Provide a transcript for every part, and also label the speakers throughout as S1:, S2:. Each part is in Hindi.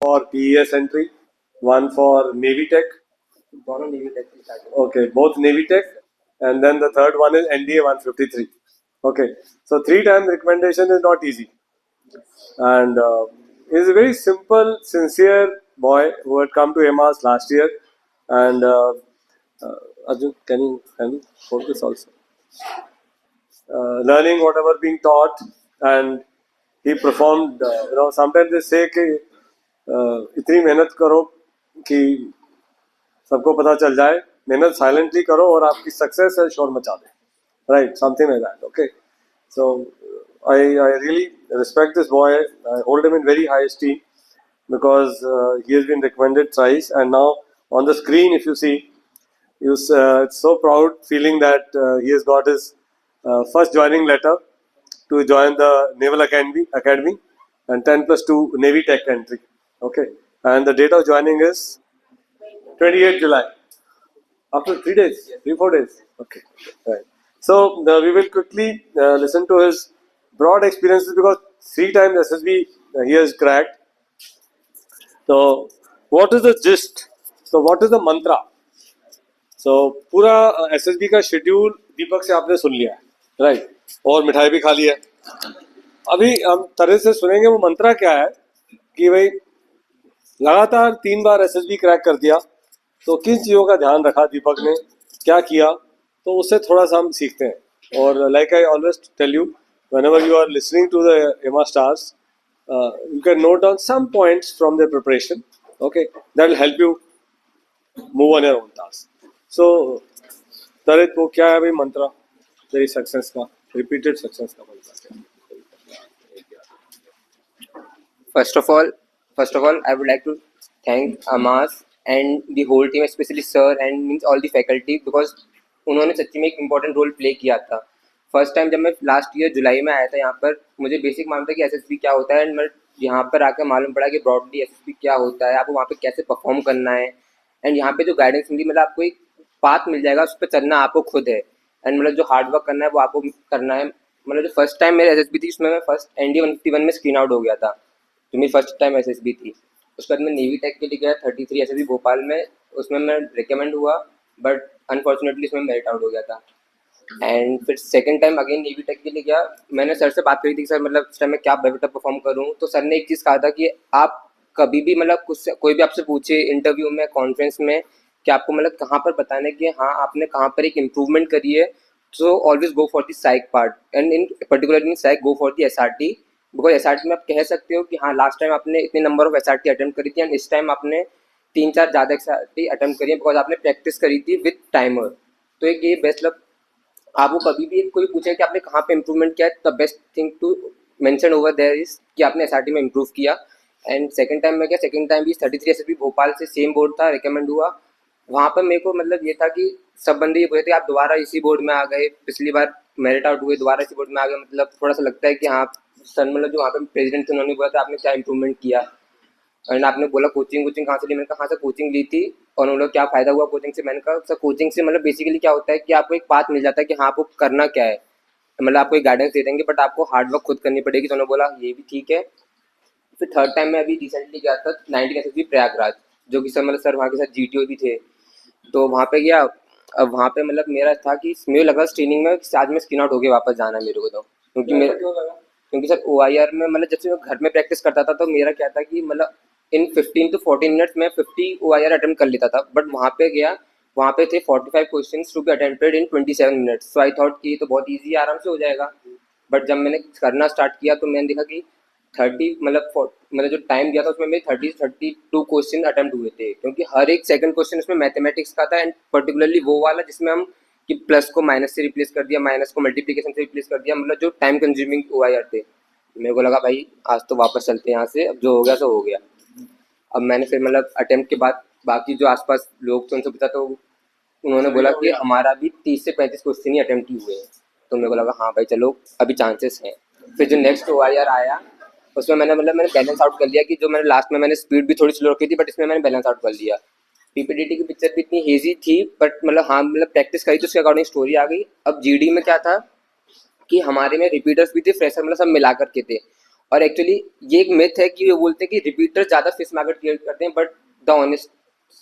S1: for PES entry, one for Navy Tech.
S2: Navy Tech.
S1: Okay, both Navy Tech, and then the third one is NDA 153. Okay, so 3 times recommendation is not easy, and he's a very simple, sincere boy who had come to MRs last year, and Arjun, can you hold this also? Learning whatever being taught, and he performed. Sometimes they say कि इतनी मेहनत करो कि सबको पता चल जाए, मेहनत साइलेंटली करो और आपकी सक्सेस है शोर मचा दे, right? Something like that. Okay, so I really respect this boy. I hold him in very high esteem because he has been recommended thrice, and now on the screen, if you see, it's so proud feeling that he has got his first joining letter to join the Naval Academy and 10+2 Navy Tech entry. Okay, and the date of joining is 28 July. After 3 days, 3-4 days. Okay, right. So we will quickly listen to his broad experiences because 3 times SSB he has cracked. So what is the gist? So what is the mantra? So पूरा SSB का शेड्यूल दीपक से आपने सुन लिया है, राइट? और मिठाई भी खा ली है. अभी हम तरह से सुनेंगे वो मंत्रा क्या है कि भाई लगातार 3 बार SSB क्रैक कर दिया, तो किन चीज़ों का ध्यान रखा दीपक ने, क्या किया, तो उससे थोड़ा सा हम सीखते हैं. और like I always tell you, whenever you are listening to the MR stars, you can note down some points from their preparation. Okay, that will help you move on your own task. So Tarit वो क्या है भाई मंत्रा तेरी सक्सेस का, रिपीटेड सक्सेस का मंत्रा?
S2: First of all, I would like to thank Amas and the whole team, especially sir and means all the faculty, because उन्होंने सच्ची में एक इम्पोर्टेंट रोल प्ले किया था. फर्स्ट टाइम जब मैं लास्ट ईयर जुलाई में आया था यहाँ पर, मुझे बेसिक मालूम था कि SSB क्या होता है, एंड मैं यहाँ पर आकर मालूम पड़ा कि ब्रॉडली SSB क्या होता है, आपको वहाँ पे कैसे परफॉर्म करना है, एंड यहाँ पे जो गाइडेंस मिली, मतलब आपको एक पाथ मिल जाएगा, उस पर चलना आपको खुद है, एंड मतलब जो हार्ड वर्क करना है वो आपको करना है. मतलब जो फर्स्ट टाइम मेरे SSB थी उसमें मैं फर्स्ट ND 151 में स्क्रीन आउट हो गया था, तो मेरी फर्स्ट टाइम SSB थी. उसके बाद मैं नेवी टेक के लिए गया 33 SSB भोपाल में, उसमें मैं रिकमेंड हुआ, बट अनफॉर्चुनेटली उसमें मेरिट आउट हो गया था. एंड फिर second time again navy take के लिए गया. मैंने सर से बात करी थी कि सर मतलब इस टाइम में क्या बेटर परफॉर्म करूँ, तो सर ने एक चीज़ कहा था कि आप कभी भी मतलब कुछ कोई भी आपसे पूछे इंटरव्यू में, कॉन्फ्रेंस में, कि आपको मतलब कहाँ पर बताना है कि हाँ आपने कहाँ पर एक इम्प्रूवमेंट करी है, so always go for the psych part, and in particular in psych go for the SRT, because SRT में आप कह सकते हो कि हाँ लास्ट टाइम आपने इतने नंबर ऑफ SRT अटेम्प्ट करी थी, एंड इस टाइम आपने 3-4 ज़्यादा SRT अटेम्प्ट करी है, बिकॉज आपने प्रैक्टिस करी थी विद टाइमर. तो एक ये बेस्ट मतलब आपको कभी भी कोई पूछे कि आपने कहाँ पे इम्प्रूवमेंट किया है, the best thing to mention over there is कि आपने SRT में इम्प्रूव किया. एंड सेकंड टाइम में क्या, सेकंड टाइम भी 33 SSB भोपाल से सेम बोर्ड था, रिकमेंड हुआ. वहाँ पर मेरे को मतलब ये था कि सब बंदे ये बोले थे आप दोबारा इसी बोर्ड में आ गए, पिछली बार मेरिट आउट हुए, दोबारा इसी बोर्ड में आ गए, मतलब थोड़ा सा लगता है कि हाँ सर मतलब जो वहाँ पे प्रेसिडेंट थे उन्होंने बोला था आपने क्या इंप्रूवमेंट किया, एंड आपने बोला कोचिंग कहाँ से ली, मैंने कहा कहाँ से कोचिंग ली थी, और उन लोग क्या फ़ायदा हुआ कोचिंग से. मैंने कहा सर कोचिंग से मतलब बेसिकली क्या होता है कि आपको एक पाथ मिल जाता है कि हाँ आपको करना क्या है, मतलब आपको एक गाइडेंस दे देंगे, बट आपको हार्ड वर्क खुद करनी पड़ेगी. तो उन्होंने बोला ये भी ठीक है. फिर थर्ड टाइम मैं अभी रिसेंटली गया था 19 SSB प्रयागराज, जो कि सर मतलब सर वहाँ के साथ GTO भी थे, तो वहाँ पे गया. अब वहाँ पे मतलब मेरा था कि मुझे लगा ट्रेनिंग में आज में स्क्रीन आउट हो गया वापस जाना है मेरे को, तो क्योंकि सर OIR में मतलब जब से मैं घर में प्रैक्टिस करता था तो मेरा क्या था कि मतलब इन 15 to 14 मिनट्स में 50 OIR अटेम्प्ट कर लेता था, बट वहाँ पे गया, वहाँ पे थे 45 questions to be attempted in 27 minutes. So I thought कि ये तो बहुत ईजी आराम से हो जाएगा, बट जब मैंने करना स्टार्ट किया तो मैंने देखा कि 30 मतलब जो टाइम दिया था उसमें मेरे 32 क्वेश्चन अटेम्प्ट हुए थे, क्योंकि हर एक सेकंड क्वेश्चन उसमें मैथमेटिक्स का था, एंड पर्टिकुलरली वो वाला जिसमें हम कि प्लस को माइनस से रिप्लेस कर दिया, माइनस को मल्टीप्लिकेशन से रिप्लेस कर दिया, मतलब जो टाइम कंज्यूमिंग OIR थे. मेरे को लगा भाई आज तो वापस चलते हैं यहाँ से, अब जो हो गया सो हो गया. अब मैंने फिर मतलब अटेम्प्ट के बाद बाकी जो आसपास लोग थे उनसे पूछा, तो उन्होंने बोला कि हमारा भी 30 से 35 क्वेश्चन ही अटेम्प्ट ही हुए हैं. तो मेरे को लगा हाँ भाई चलो अभी चांसेस हैं. फिर जो नेक्स्ट OIR आया उसमें मैंने बैलेंस आउट कर लिया कि जो मैंने लास्ट में मैंने स्पीड भी थोड़ी स्लो रखी थी, बट इसमें मैंने बैलेंस आउट कर लिया. PPTT की पिक्चर भी इतनी हेजी थी, बट मतलब हाँ मतलब प्रैक्टिस करी तो उसके अकॉर्डिंग स्टोरी आ गई. अब GD में क्या था कि हमारे में रिपीटर्स भी थे, फ्रेशर मतलब सब मिला करके थे, और एक्चुअली ये एक मिथ है कि वो बोलते हैं कि रिपीटर्स ज़्यादा फिश मार्केट क्रिएट करते हैं, but the honest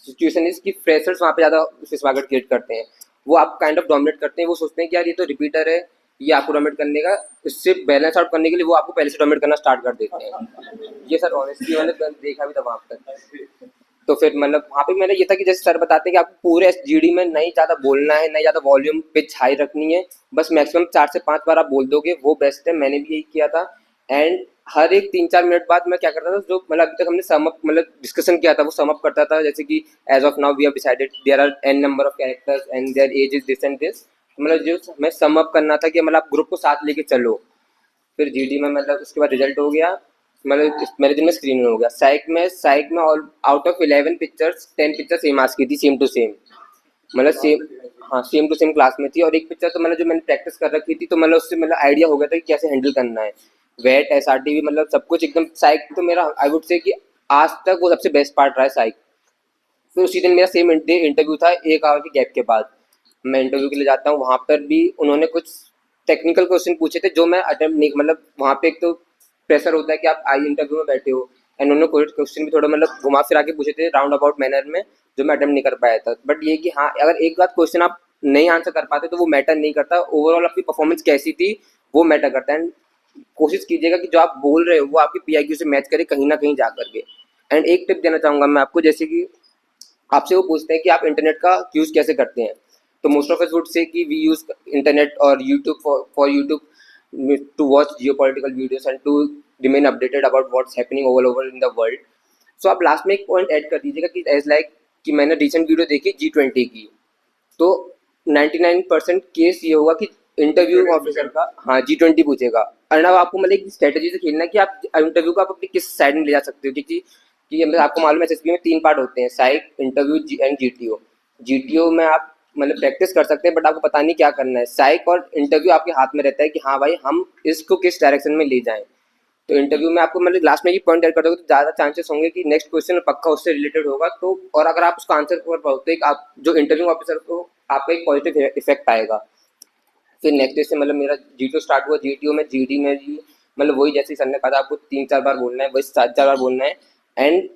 S2: situation is कि फ्रेशर्स वहाँ पे ज़्यादा फिश मार्केट क्रिएट करते हैं। वो आप काइंड ऑफ डोमिनेट करते हैं, वो सोचते हैं कि यार ये तो रिपीटर है, ये आपको डोमिनेट करने का, इससे बैलेंस आउट करने के लिए वो आपको पहले से डोमिनेट करना स्टार्ट कर देते हैं। ये सर ऑनेस्टली मैंने देखा भी था वहाँ पर। तो फिर मतलब वहाँ पे मेरा ये था कि जैसे सर बताते हैं कि आपको पूरे जीडी में नहीं ज़्यादा बोलना है, नहीं ज़्यादा वॉल्यूम पिच हाई रखनी है, बस मैक्सिमम 4 से 5 बार आप बोल दोगे वो बेस्ट है। मैंने भी यही किया था। एंड हर एक 3-4 मिनट बाद मैं क्या करता था, जो मतलब अभी तक हमने सम अप मतलब डिस्कशन किया था वो सम अप करता था। जैसे कि as of now we have decided there are an number of characters and there as is this and this. मतलब जो हमें सम अप करना था कि मतलब आप ग्रुप को साथ लेके चलो। फिर जीडी में मतलब उसके बाद रिजल्ट हो गया, मतलब मेरे दिन में स्क्रीन हो गया। साइक में all out of 11 pictures 10 picture same marks की थी, सेम टू सेम, मतलब सेम, हाँ सेम टू सेम क्लास में थी। और एक पिक्चर तो मतलब जो मैंने प्रैक्टिस कर रखी थी, तो मतलब उससे मतलब आइडिया हो गया था कि कैसे हैंडल करना है। वेट एसआरटी भी मतलब सब कुछ एकदम। साइक तो मेरा आई वुड से कि आज तक वो सबसे बेस्ट पार्ट रहा है साइक। फिर उसी दिन मेरा सेम डे इंटरव्यू था, 1 आवर के गैप के बाद मैं इंटरव्यू के लिए जाता हूँ। वहाँ पर भी उन्होंने कुछ टेक्निकल क्वेश्चन पूछे थे जो मैं अटेम्प्ट नहीं, मतलब वहाँ पे एक तो प्रेशर होता है कि आप आई इंटरव्यू में बैठे हो, एंड उन्होंने क्वेश्चन भी थोड़ा मतलब घुमा फिरा के पूछे थे राउंड अबाउट मैनर में, जो मैं अटेम्प्ट नहीं कर पाया था। बट ये कि हाँ, अगर एक बात क्वेश्चन आप नहीं आंसर कर पाते तो वो मैटर नहीं करता, ओवरऑल आपकी परफॉर्मेंस कैसी थी वो मैटर करता है। एंड कोशिश कीजिएगा कि जो आप बोल रहे हो वो आपकी पीआईक्यू से मैच करे कहीं ना कहीं जा करके। एंड एक टिप देना चाहूँगा मैं आपको, जैसे कि आपसे वो पूछते हैं कि आप इंटरनेट का यूज़ कैसे करते हैं, तो most of us would say कि वी यूज़ इंटरनेट और YouTube for YouTube to watch geopolitical videos and to remain updated about what's happening over over in the world. So आप लास्ट में एक पॉइंट ऐड कर दीजिएगा कि एज लाइक कि मैंने रिसेंट वीडियो देखी G20 की, तो 99% केस ये होगा कि इंटरव्यू ऑफिसर का हाँ G20 पूछेगा। और अब आपको मतलब एक स्ट्रेटेजी से खेलना है कि आप इंटरव्यू को आप अपनी किस साइड में ले जा सकते हो, क्योंकि कि मतलब आपको मालूम है एसएसबी में 3 पार्ट होते हैं, साइक, इंटरव्यू एंड जीटीओ। जीटीओ में आप मतलब प्रैक्टिस कर सकते हैं, बट आपको पता नहीं क्या करना है। साइक और इंटरव्यू आपके हाथ में रहता है कि हाँ भाई हम इसको किस डायरेक्शन में ले जाएं। तो इंटरव्यू में आपको मतलब लास्ट में ये पॉइंट ऐड कर दोगे तो ज़्यादा चांसेस होंगे कि नेक्स्ट क्वेश्चन पक्का उससे रिलेटेड होगा। तो और अगर आप उसका आंसर कर पाओ तो एक आप जो इंटरव्यू ऑफिसर को आपका एक पॉजिटिव इफेक्ट आएगा। फिर नेक्स्ट डे से मतलब मेरा जीटीओ स्टार्ट हुआ। जीटीओ में जीडी में भी मतलब वही जैसे सर ने कहा था आपको 3-4 बार बोलना है, वही 7-4 बार बोलना है। एंड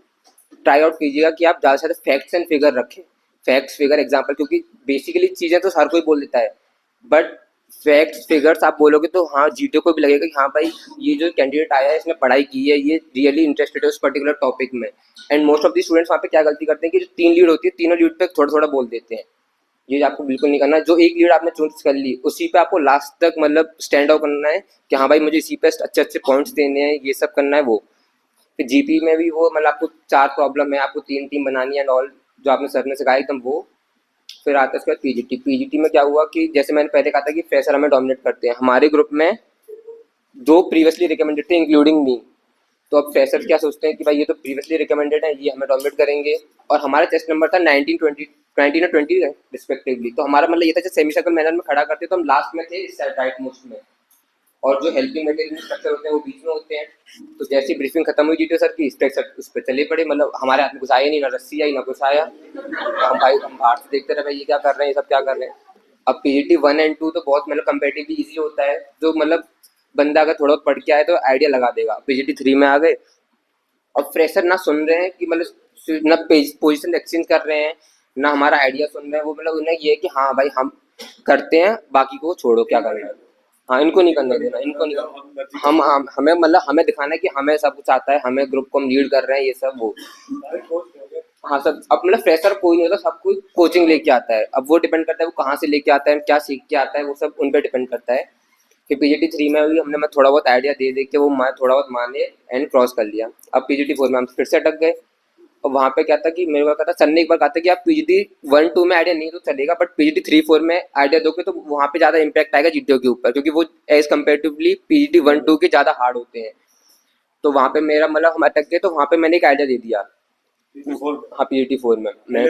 S2: ट्राई आउट कीजिएगा कि आप ज़्यादा से ज़्यादा फैक्ट्स एंड फिगर रखें, फैक्ट्स फिगर एग्जांपल, क्योंकि बेसिकली चीज़ें तो हर कोई बोल देता है, बट फैक्ट्स फिगर्स आप बोलोगे तो हाँ जीटीओ को भी लगेगा कि हाँ भाई ये जो कैंडिडेट आया है इसने पढ़ाई की है, ये रियली इंटरेस्टेड है उस पर्टिकुलर टॉपिक में। And most of the students वहाँ पे क्या गलती करते हैं कि जो 3 लीड होती है तीनों लीड पे थोड़ा थोड़ा बोल देते हैं। ये आपको बिल्कुल नहीं करना। जो एक लीड आपने चूज कर ली उसी पे आपको लास्ट तक मतलब स्टैंड आउट करना है कि हाँ भाई मुझे इसी पे अच्छे अच्छे पॉइंट्स देने हैं, ये सब करना है वो। फिर जीपी में भी वो मतलब आपको 4 प्रॉब्लम है, आपको 3 टीम बनानी है एंड ऑल, जो आपने सर ने सिखाया एकदम वो। फिर आता है उसके बाद पीजीटी। पीजीटी में क्या हुआ कि जैसे मैंने पहले कहा था कि फ्रेशर हमें डोमिनेट करते हैं, हमारे ग्रुप में जो प्रीवियसली रिकमेंडेड थे इंक्लूडिंग मी। तो अब फ्रेशर क्या सोचते हैं कि भाई ये तो प्रीवियसली रिकमेंडेड है, ये हमें डोमिनेट करेंगे। और हमारा टेस्ट नंबर था 19 और 20 रिस्पेक्टिवली। तो हमारा मतलब ये था जब सेमी सर्कल मैनर में खड़ा करते तो हम लास्ट में थे इस राइट मोस्ट में, और जो हेल्पिंग मटेरियल स्ट्रक्चर होते हैं वो बीच में होते हैं। तो जैसे ही ब्रीफिंग खत्म हुई जीटीओ सर की, सर उस पर चले पड़े, मतलब हमारे हाथ में कुछ आया नहीं, ना रस्सी आई ना कुछ आया। हम बाहर से देखते रहे भाई ये क्या कर रहे हैं, ये सब क्या कर रहे हैं। अब पीजीटी 1 एंड 2 तो बहुत मतलब कंपेरेटिवली ईजी होता है, जो मतलब बंदा अगर थोड़ा पढ़ के आए तो आइडिया लगा देगा। पीजीटी 3 में आ गए और फ्रेशर ना सुन रहे हैं कि मतलब ना पोजीशन एक्सचेंज कर रहे हैं ना हमारा आइडिया सुन रहे हैं। वो मतलब उन्हें ये है कि हाँ भाई हम करते हैं, बाकी को छोड़ो क्या करना है। हाँ इनको नहीं करने देना, इनको नहीं करना। हम हमें मतलब हमें दिखाना है कि हमें सब कुछ आता है, हमें ग्रुप को हम लीड कर रहे हैं, ये सब वो। हाँ सब अब मतलब फ्रेशर कोई नहीं होता, सब कोई कोचिंग लेके आता है। अब वो डिपेंड करता है वो कहाँ से लेके आता है, क्या सीख के आता है, वो सब उन पर डिपेंड करता है। फिर पीजीटी 3 में भी हमने मैं थोड़ा बहुत आइडिया दे दे के वो मैं थोड़ा बहुत माने एंड क्रॉस कर लिया। अब पीजीटी 4 में हम फिर से अटक गए। और वहाँ पे क्या था कि मेरे को कहा था सर ने एक बार कहा था कि आप पीजीटी 1-2 में आइडिया नहीं तो चलेगा, बट पीजीटी 3-4 में आइडिया दोगे तो वहाँ पे ज़्यादा इम्पैक्ट आएगा जीटीओ के ऊपर, क्योंकि वो एज कम्पेरेटिवली पीजीटी 1-2 के ज़्यादा हार्ड होते हैं। तो वहाँ पे मेरा मतलब हम अटक गए, तो वहाँ पे मैंने एक आइडिया दे दिया। हाँ पीजीटी 4 में मैंने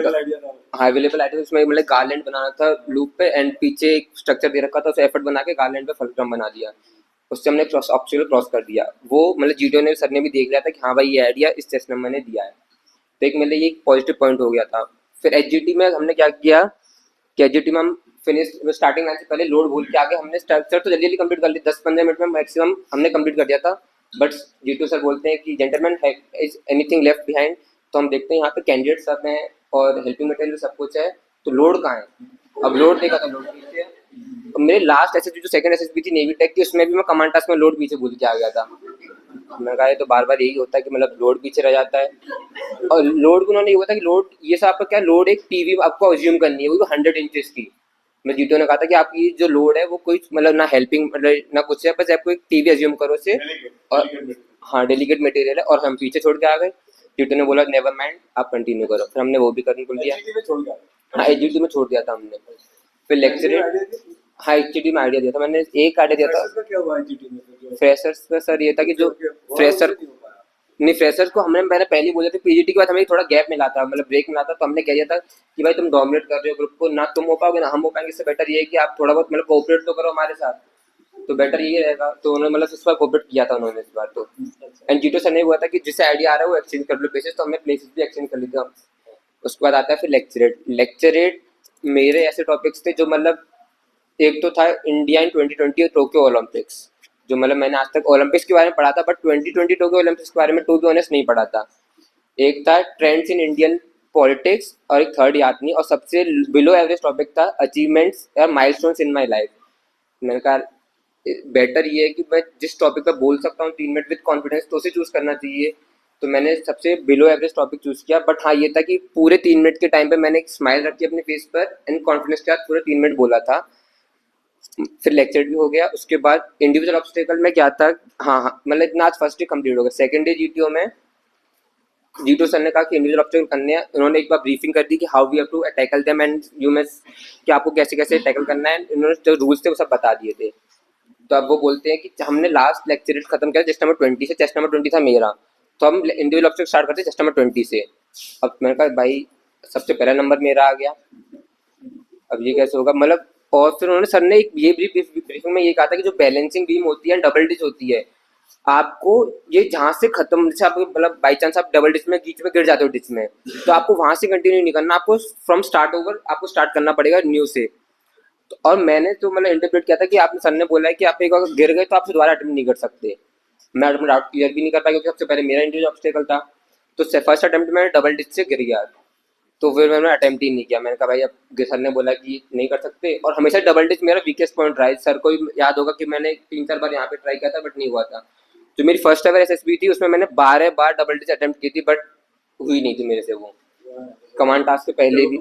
S2: हाँ अवेलेबल आइडिया उसमें मतलब गार्लैंड बनाना था लूप पे, एंड पीछे एक स्ट्रक्चर दे रखा था, उसे एफर्ट बना के गार्लैंड पे फलक्रम बना दिया। उससे हमने ऑब्स्टिकल क्रॉस कर दिया। वो मतलब जीटीओ ने सर ने भी देख लिया था कि हाँ भाई ये आइडिया इस टेस्ट नंबर ने दिया है, तो एक मेरे लिए ये पॉजिटिव पॉइंट हो गया था। फिर एचजीटी में हमने क्या किया कि एचजीटी में हम फिनिश स्टार्टिंग लाइन से पहले लोड भूल के आगे हमने स्ट्रक्चर तो जल्दी जल्दी कंप्लीट कर लिया, 10-15 मिनट में मैक्सिमम हमने कंप्लीट कर दिया था। बट जीटू सर बोलते हैं कि gentleman is anything left behind. तो हम देखते हैं यहाँ पे कैंडिडेट सब हैं और हेल्पिंग मटेरियल सब कुछ है, तो लोड कहाँ है? अब लोड देखा तो लोड पीछे है। तो मेरे लास्ट एसएसबी जो सेकंड एसएसबी थी नेवी टेक की, उसमें भी मैं कमांड टास्क में लोड पीछे भूल के आ गया था। मैंने कहा ये तो बार बार यही होता है कि मतलब लोड पीछे रह जाता है। और लोड को उन्होंने ये बोला कि लोड ये सब आपका क्या, लोड एक टीवी आपको अज्यूम करनी है, वो भी 100 इंचेस की। मैं जीटो ने कहा था कि आपकी जो लोड है वो कोई मतलब ना हेल्पिंग मतलब ना कुछ है, बस आपको एक टीवी अज्यूम करो से। और हाँ डेलीकेट मटेरियल है, और हम पीछे छोड़ के आ गए। जीटो ने बोला नेवर माइंड, आप कंटिन्यू करो, फिर हमने वो भी करने को दिया। हाँ एचजीटी में छोड़ दिया था हमने। फिर लेक्चर, हाँ एचजीटी में आइडिया दिया था मैंने, एक आइडिया दिया था फ्रेशर्स का सर, ये था कि जो फ्रेशर नहीं, फ्रेशर्स को हमने मैंने पहले ही बोला था, पीजीटी के बाद हमें थोड़ा गैप मिला था, मतलब ब्रेक मिला था, तो हमने कह दिया था कि भाई तुम डोमिनेट कर रहे हो ग्रुप को, ना तुम हो पाओगे ना हम हो पाएंगे, इससे बेटर ये है कि आप थोड़ा बहुत मतलब कोऑपरेट तो करो हमारे साथ, तो बेटर ये रहेगा। तो उन्होंने मतलब इस बार कोऑपरेट किया था उन्होंने इस बार तो। एंड जीटो सर ने हुआ था कि जिससे आइडिया आ रहा है वो एक्सचेंज कर लो प्लेसेस, तो हमने प्लेसेस भी एक्सचेंज कर ली थी। उसके बाद आता है फिर लेक्चरेट। लेक्चरेट मेरे ऐसे टॉपिक्स थे जो मतलब, एक तो था इंडिया इन 2020 और टोक्यो ओलंपिक्स, जो मतलब मैंने आज तक ओलंपिक्स के बारे में पढ़ा था बट 2020 टोक्यो ओलंपिक्स के बारे में टू बी ऑनेस्ट नहीं पढ़ा था। एक था ट्रेंड्स इन इंडियन पॉलिटिक्स, और एक थर्ड याद नहीं, और सबसे बिलो एवरेज टॉपिक था अचीवमेंट्स या माइलस्टोन्स इन माय लाइफ। मैंने कहा बेटर ये है कि मैं जिस टॉपिक पर बोल सकता हूँ 3 मिनट विद कॉन्फिडेंस, तो उसे चूज करना चाहिए। तो मैंने सबसे बिलो एवरेज टॉपिक चूज किया, बट हाँ ये था कि पूरे 3 मिनट के टाइम पे मैंने एक स्माइल रखी अपने फेस पर एंड कॉन्फिडेंस के साथ पूरे 3 मिनट बोला था। फिर लेक्चर भी हो गया। उसके बाद इंडिविजुअल ऑब्स्टेकल में क्या था, हाँ हाँ मतलब इतना आज फर्स्ट डे कंप्लीट हो गया। सेकंड डे जीटीओ में जीटो सर ने कहा कि इंडिविजुअल ऑब्स्टेकल करने हैं। उन्होंने एक बार ब्रीफिंग कर दी कि how we have to tackle them and you में कि आपको कैसे कैसे टैकल करना है। उन्होंने जो रूल्स थे वो सब बता दिए थे। तो अब वो बोलते हैं कि हमने लास्ट लेक्चर खत्म किया चेस्ट नंबर 20 से, चेस्ट नंबर 20 था मेरा, तो हम इंडिविजुअल ऑब्स्टेकल स्टार्ट करते चेस्ट नंबर 20 से। अब मैंने कहा भाई सबसे पहला नंबर मेरा आ गया, अब ये कैसे होगा मतलब। और फिर उन्होंने सर ने एक ये ब्रीफिंग में ये कहा था कि जो बैलेंसिंग बीम होती है डबल डिच होती है, आपको ये जहां से खत्म, जैसे आप मतलब बाई चांस आप डबल डिच में बीच में गिर जाते हो डिच में, तो आपको वहां से कंटिन्यू नहीं करना, आपको फ्रॉम स्टार्ट ओवर आपको स्टार्ट करना पड़ेगा न्यू से। तो और मैंने तो मतलब इंटरप्रेट किया था कि आपने सर ने बोला है कि आप एक बार गिर गए तो आप दोबारा अटेम्प्ट नहीं कर सकते। मैं अपना डाउट क्लियर भी नहीं कर पाया क्योंकि सबसे पहले मेरा इंडिविजुअल ऑब्स्टेकल था। तो फर्स्ट अटेम्प्ट में डबल डिच से गिर गया, तो फिर मैंने अटेम्प्ट ही नहीं किया। मैंने कहा भाई अब सर ने बोला कि नहीं कर सकते, और हमेशा डबल डिच मेरा वीकेस्ट पॉइंट रहा है। सर को याद होगा कि मैंने 3-4 बार यहाँ पे ट्राई किया था बट नहीं हुआ था। जो मेरी फर्स्ट एवर एसएसबी थी उसमें मैंने 12 बार डबल डिच अटेम्प्ट की थी बट हुई नहीं थी मेरे से वो। कमांड टास्क के पहले भी,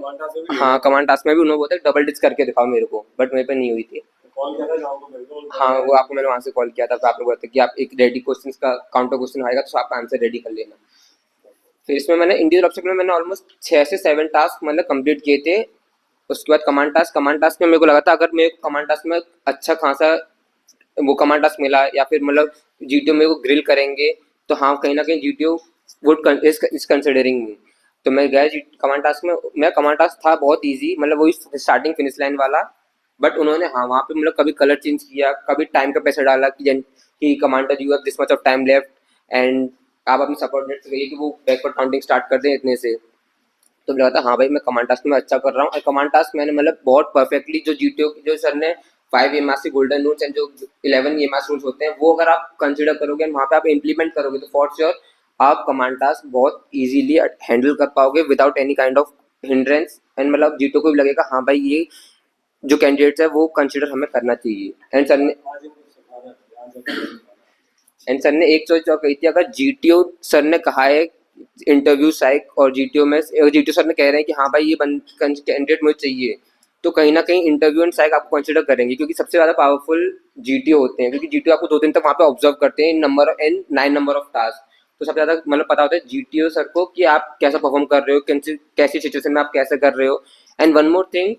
S2: हाँ कमांड टास्क में भी उन्होंने बोला डबल डिच करके दिखाओ मेरे को, बट मेरे पे नहीं हुई थी। हाँ वो आपको मैंने वहाँ से कॉल किया था, तो आपने बोला था कि आप एक रेडी क्वेश्चन का काउंटर क्वेश्चन आएगा तो आप आंसर रेडी कर लेना। फिर इसमें मैंने इंडिविजुअल ऑब्स्टेकल में मैंने ऑलमोस्ट 6 से 7 टास्क मतलब कंप्लीट किए थे। उसके बाद कमांड टास्क में मेरे को लगा था अगर मेरे को कमांड टास्क में अच्छा खासा वो कमांड टास्क मिला या फिर मतलब जीटीओ मेरे को ग्रिल करेंगे, तो हाँ कहीं ना कहीं जीटीओ वुड इज कंसिडरिंग मी। तो मैं गया कमांड टास्क में, मेरा कमांड टास्क था बहुत ईजी, मतलब वही स्टार्टिंग फिनिश लाइन वाला। बट उन्होंने हाँ वहाँ पे मतलब कभी कलर चेंज किया, कभी टाइम का पैसा डाला कि commander you have this much of time left and आप अपने सबऑर्डिनेट से कहिए कि वो बैकवर्ड काउंटिंग स्टार्ट कर दें इतने से। तो मुझे लगा था हाँ भाई मैं कमांड टास्क में अच्छा कर रहा हूँ। और कमांड टास्क मैंने मतलब बहुत परफेक्टली जो जीटीओ जो सर ने 5 एमआर से गोल्डन रूल्स एंड जो 11 एमआर रूल्स होते हैं वो अगर आप कंसिडर करोगे एंड वहाँ पे आप इम्प्लीमेंट करोगे तो फॉर श्योर आप कमांड टास्क बहुत इजीली हैंडल कर पाओगे without any kind of hindrance. And मतलब जीटीओ को भी लगेगा हाँ भाई ये जो कैंडिडेट्स है वो कंसिडर हमें करना चाहिए। एंड सर ने एक चीज और कही थी, अगर जीटीओ सर ने कहा है इंटरव्यू साइक और जीटीओ में जीटीओ सर ने कह रहे हैं कि हाँ भाई ये कैंडिडेट मुझे चाहिए, तो कहीं ना कहीं इंटरव्यू एंड साइक आपको कंसिडर करेंगे क्योंकि सबसे ज्यादा पावरफुल जीटीओ होते हैं, क्योंकि जीटीओ आपको 2 दिन तक वहाँ पे ऑब्जर्व करते हैं number and 9 number of task. तो सबसे ज्यादा मतलब पता होता है जीटीओ सर को कि आप कैसा परफॉर्म कर रहे हो, कैसी सिचुएशन में आप कैसे कर रहे हो। एंड वन मोर थिंग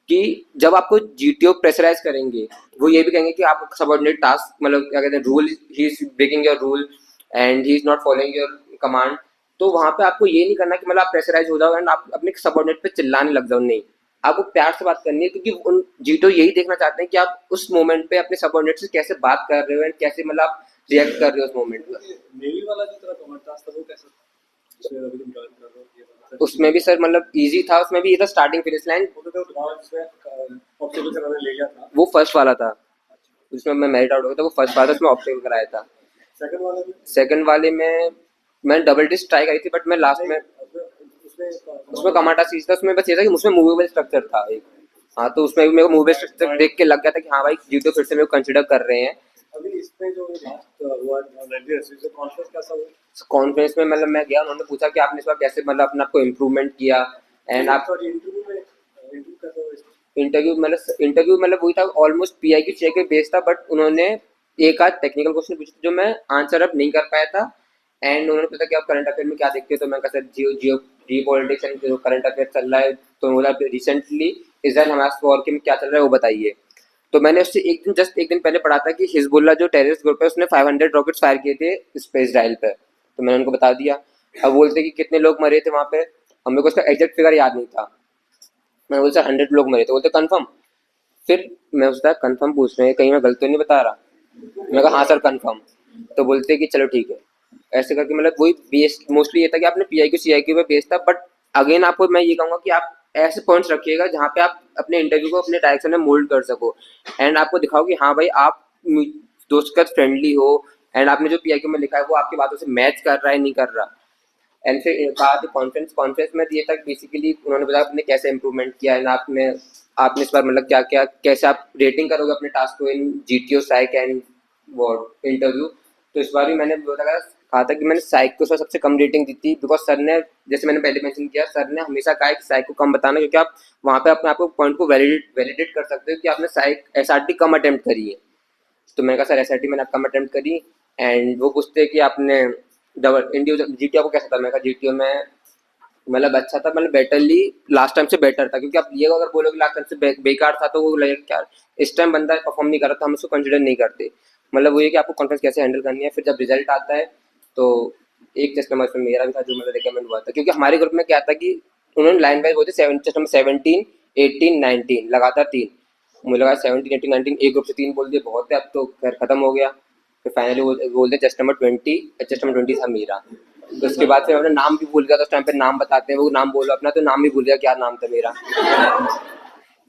S2: कि जब आपको जीटीओ प्रेशराइज करेंगे वो ये भी कहेंगे कि आप सबऑर्डिनेट टास्क मतलब क्या कहते हैं rule, he is breaking your rule and he is not following your command. तो वहां पे आपको ये नहीं करना कि मतलब आप प्रेशराइज हो जाओ एंड आप अपने सबऑर्डिनेट पे चिल्लाने लग जाओ, नहीं, आपको प्यार से बात करनी है क्योंकि उन जीटीओ यही देखना चाहते हैं कि आप उस मोमेंट पे अपने सबऑर्डिनेट से कैसे बात कर रहे हो एंड कैसे मतलब आप रिएक्ट कर रहे हो उस मोमेंट पर।
S3: नेवी वाला जो तेरा कमांड टास्क था वो कैसा था? उसमें अभी तुम ज्वाइन कर रहे हो ये वाला
S2: उसमें भी सर मतलब इजी था, उसमें भी ये था स्टार्टिंग फिनिश लाइन,
S3: वो तो उसमें ऑब्स्टेकल से मैंने ले लिया था।
S2: वो फर्स्ट वाला था, उसमें मैं मेरिट आउट हो गया था, वो फर्स्ट वाला था उसमें ऑप्शनल कराया था। सेकंड वाले में मैंने डबल डिस्क ट्राई करी थी, बट मैं लास्ट में उसमें कमाटा सीज था, उसमें बस ये था कि उसमें मूवेबल स्ट्रक्चर था एक। हाँ, तो उसमें मेरे को मूवेबल स्ट्रक्चर देख के लग गया था कि हाँ भाई जीटीओ फिर से मेरे को कंसिडर कर रहे हैं।
S1: अभी इसमें जो लास्ट हुआ 90 से कॉन्फ्रेंस कैसा हुआ?
S2: कॉन्फ्रेंस में मतलब मैं गया, उन्होंने पूछा कि आपने इस बार कैसे मतलब अपने आप को इम्प्रूवमेंट किया, एंड आप इंटरव्यू मतलब वही था, ऑलमोस्ट पीआईक्यू चेक के बेस था, बट उन्होंने एक आध टेक्निकल क्वेश्चन पूछे जो मैं आंसर अब नहीं कर पाया था। एंड उन्होंने पूछा कि आप करंट अफेयर में क्या देखते हो, तो मैं कहा सर जियो पॉलिटिक्स एंड जो करंट अफेयर चल रहा है, तो बोला रिसेंटली इसराइल हमास वॉर के में क्या चल रहा है वो बताइए। तो मैंने उससे एक दिन पहले पढ़ा था कि हिजबुल्ला जो टेररिस्ट ग्रुप है उसने 500 रॉकेट्स फायर किए थे इसराइल पे, तो मैंने उनको बता दिया। अब बोलते कि कितने लोग मरे थे वहाँ पे, और मेरे को उसका एग्जैक्ट फिगर याद नहीं था। मैं बोलता 100 लोग मरे थे, बोलते कंफर्म। फिर मैं उसका कंफर्म पूछ रहे हैं, कहीं मैं गलत तो नहीं बता रहा। मैं कहा हाँ सर कंफर्म। तो बोलते कि चलो ठीक है। ऐसे करके मतलब वही बेस मोस्टली ये था कि आपने पीआईक्यू सीआईक्यू पे बेस था, बट अगेन आपको मैं ये कहूँगा कि आप ऐसे पॉइंट्स रखिएगा जहाँ पे आप अपने इंटरव्यू को अपने डायरेक्शन में मोल्ड कर सको, एंड आपको दिखाओ कि हाँ भाई आप दोस्त के साथ फ्रेंडली हो, एंड आपने जो पीआईक्यू में लिखा है वो आपकी बातों से मैच कर रहा है नहीं कर रहा। एंड फिर कहा कि कॉन्फ्रेंस में दिए तक बेसिकली उन्होंने बताया आपने कैसे इंप्रूवमेंट किया है, आपने आपने इस बार मतलब क्या क्या कैसे आप रेटिंग करोगे अपने टास्क को इन जीटीओ साइक एंड वो इंटरव्यू। तो इस बार भी मैंने कहा था कि मैंने साइक को सबसे कम रेटिंग दी थी, बिकॉज सर ने, जैसे मैंने पहले मेंशन किया, सर ने हमेशा कहा कि साइक को कम बताना, क्योंकि आप वहाँ पे अपने आप को पॉइंट को वैलिडेट कर सकते हो कि आपने साइक एसआरटी कम अटेम्प्ट करी है। तो मैंने कहा सर एसआरटी मैंने कम अटेम्प्ट करी, एंड वो पूछते कि आपने डबल इंडिविजुअल जीटीओ को कैसा था। मैं कहा जीटीओ में मतलब अच्छा था, मतलब बेटरली लास्ट टाइम से बेटर था, क्योंकि आप ये अगर बोलोगे लास्ट टाइम से बेकार था तो वो लगेगा क्या इस टाइम बंदा परफॉर्म नहीं कर रहा था, हम उसको कंसिडर नहीं करते। मतलब वो ये कि आपको कॉन्फ्रेंस कैसे हैंडल करनी है। फिर जब रिजल्ट आता है तो एक टेस्ट नंबर उसमें मेरा भी था जो मतलब रिकमेंड हुआ था, क्योंकि हमारे ग्रुप में क्या था कि उन्होंने लाइन वाइज बोलते टेस्ट नंबर 17 18 19 लगातार 3, मुझे लगा 17 18 19 एक ग्रुप से 3 बोल दिए बहुत है, अब तो खैर खत्म हो गया। फिर फाइनली बोलते टेस्ट नंबर 20 था मेरा। तो उसके बाद फिर अपना नाम भी भूल गया, तो उस टाइम पे नाम बताते हैं, वो नाम बोलो अपना, तो नाम भी भूल गया क्या नाम था मेरा।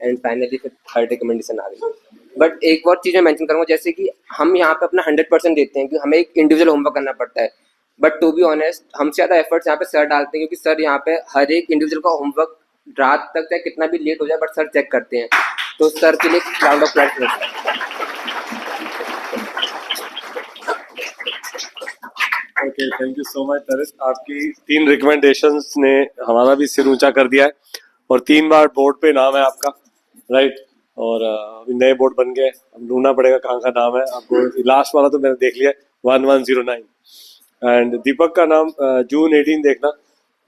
S2: एंड फाइनली फिर थर्ड रिकमेंडेशन आ गई। बट एक और चीज़ मैं मेंशन करूँगा, जैसे कि हम यहाँ पे अपना 100% देते हैं कि हमें एक इंडिविजुअल होमवर्क करना पड़ता है, बट टू बी ऑनेस्ट हमसे ज़्यादा एफर्ट्स यहाँ पे सर डालते हैं, क्योंकि सर यहाँ पे हर एक इंडिविजुअल का होमवर्क रात तक चाहे कितना भी लेट हो जाए बट सर चेक करते हैं, तो सर के लिए राउंड ऑफ अप्लॉज होता है।
S1: Okay, thank you so much तरस। आपकी 3 रिकमेंडेशंस ने हमारा भी सिर ऊंचा कर दिया है, और 3 बार बोर्ड पे नाम है आपका, राइट। और अभी नए बोर्ड बन गए, अब ढूंढना पड़ेगा कहाँ का नाम है आपको। लास्ट वाला तो मैंने देख लिया 1109। एंड दीपक का नाम जून 18 देखना,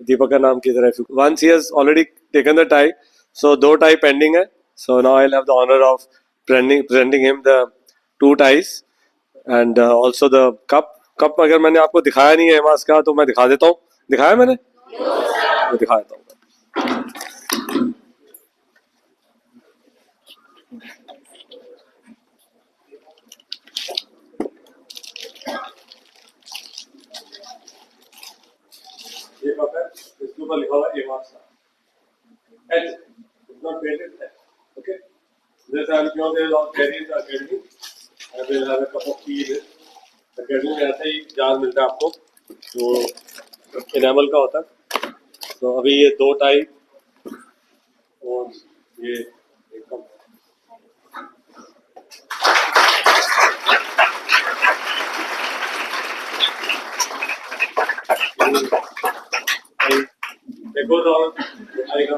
S1: दीपक का नाम किधर है। Once he has already taken the tie, so 2 tie pending है। So now I will have the honour of presenting him the 2 ties and also the cup अगर मैंने आपको दिखाया नहीं है एमास का, तो मैं दिखा देता हूँ। दिखाया मैंने? मैं दिखा देता हूँ। ये कप है, इसके ऊपर लिखा हुआ है एमास का H, it's not painted. Okay, this I am sure there is all carry in the academy. I will have a cup of tea in academy में। ऐसा ही जार मिलता है आपको जो इनेमल का होता है। तो अभी ये 2 टाई और ये एक कप। एक और राउंड आएगा।